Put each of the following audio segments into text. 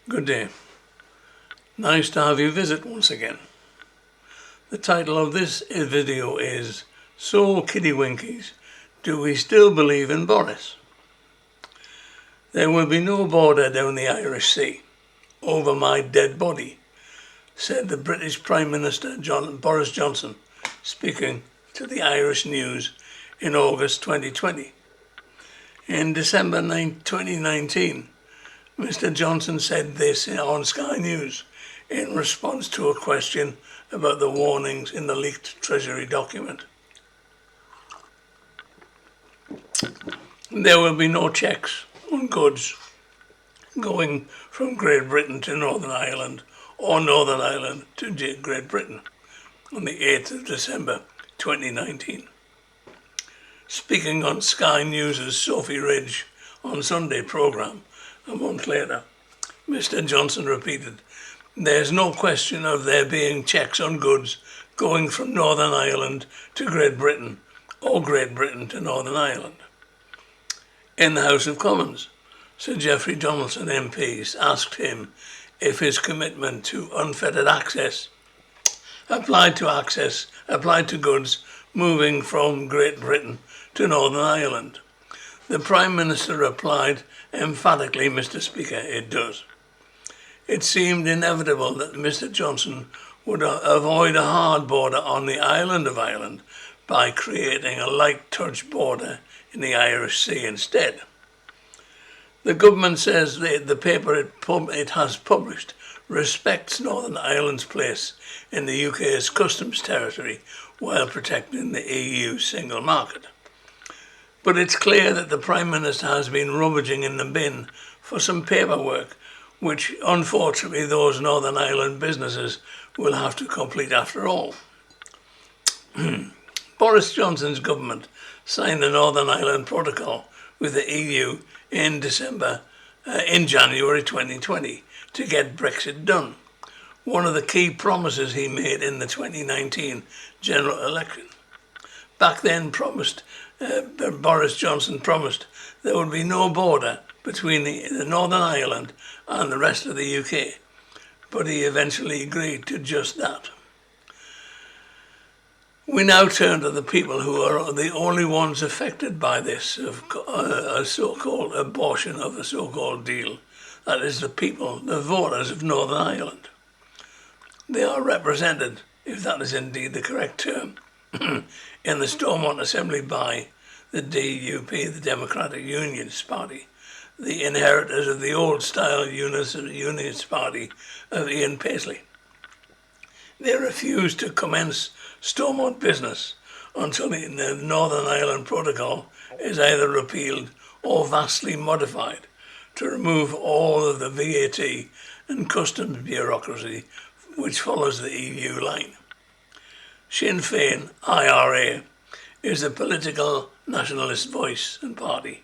Good day. Nice to have you visit once again. The title of this video is So Kiddywinkies, Do We Still Believe in Boris? There will be no border down the Irish Sea over my dead body, said the British Prime Minister Boris Johnson, speaking to the Irish News in August 2020. In December 2019, Mr. Johnson said this on Sky News in response to a question about the warnings in the leaked Treasury document. There will be no checks on goods going from Great Britain to Northern Ireland or Northern Ireland to Great Britain on the 8th of December 2019. Speaking on Sky News' Sophie Ridge on Sunday programme, a month later, Mr. Johnson repeated, "There's no question of there being checks on goods going from Northern Ireland to Great Britain or Great Britain to Northern Ireland." In the House of Commons, Sir Geoffrey Donaldson MP asked him if his commitment to unfettered access applied to goods moving from Great Britain to Northern Ireland. The Prime Minister replied, "Emphatically, Mr. Speaker, it does." It seemed inevitable that Mr. Johnson would avoid a hard border on the island of Ireland by creating a light touch border in the Irish Sea instead. The government says the paper it has published respects Northern Ireland's place in the UK's customs territory while protecting the EU single market. But it's clear that the Prime Minister has been rummaging in the bin for some paperwork, which unfortunately those Northern Ireland businesses will have to complete after all. Boris Johnson's government signed the Northern Ireland Protocol with the EU in January 2020 to get Brexit done. One of the key promises he made in the 2019 general election. Back then Boris Johnson promised there would be no border between the Northern Ireland and the rest of the UK, but he eventually agreed to just that. We now turn to the people who are the only ones affected by this a so-called abortion of a so-called deal. That is the people, the voters of Northern Ireland. They are represented, if that is indeed the correct term, in the Stormont Assembly by the DUP, the Democratic Unionist Party, the inheritors of the old-style Unionist Party of Ian Paisley. They refused to commence Stormont business until the Northern Ireland Protocol is either repealed or vastly modified to remove all of the VAT and customs bureaucracy which follows the EU line. Sinn Féin, IRA, is a political nationalist voice and party,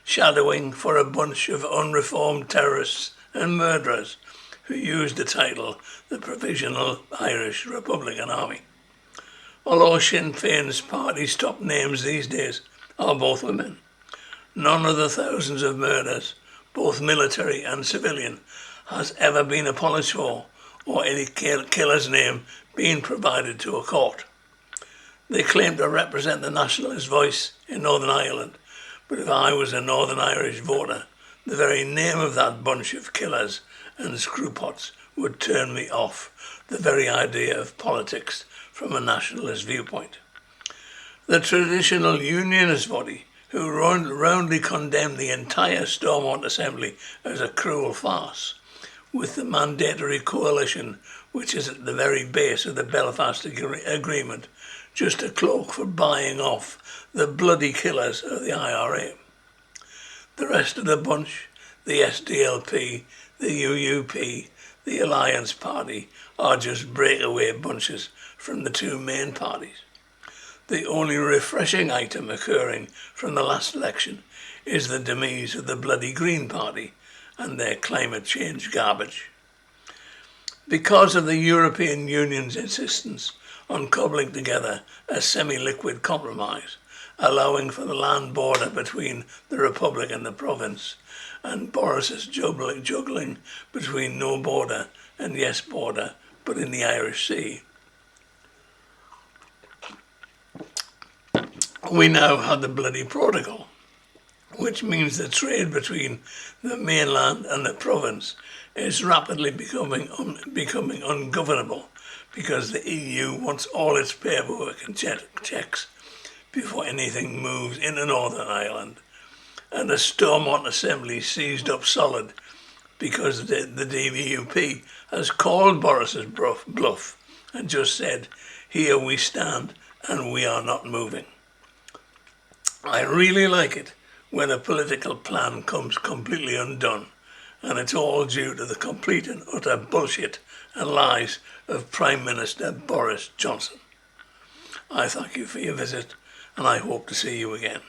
shadowing for a bunch of unreformed terrorists and murderers who used the title the Provisional Irish Republican Army. Although Sinn Féin's party's top names these days are both women, none of the thousands of murders, both military and civilian, has ever been apologised for or any killer's name being provided to a court. They claim to represent the nationalist voice in Northern Ireland, but if I was a Northern Irish voter, the very name of that bunch of killers and screwpots would turn me off the very idea of politics from a nationalist viewpoint. The traditional unionist body, who roundly condemned the entire Stormont Assembly as a cruel farce, with the mandatory coalition which is at the very base of the Belfast Agreement, just a cloak for buying off the bloody killers of the IRA. The rest of the bunch, the SDLP, the UUP, the Alliance Party, are just breakaway bunches from the two main parties. The only refreshing item occurring from the last election is the demise of the bloody Green Party and their climate change garbage. Because of the European Union's insistence on cobbling together a semi-liquid compromise, allowing for the land border between the Republic and the province, and Boris is juggling between no border and yes border, but in the Irish Sea. We now have the bloody protocol, which means the trade between the mainland and the province is rapidly becoming ungovernable because the EU wants all its paperwork and checks before anything moves into Northern Ireland. And the Stormont Assembly seized up solid because the DVUP has called Boris's bluff and just said, here we stand and we are not moving. I really like it when a political plan comes completely undone, and it's all due to the complete and utter bullshit and lies of Prime Minister Boris Johnson. I thank you for your visit, and I hope to see you again.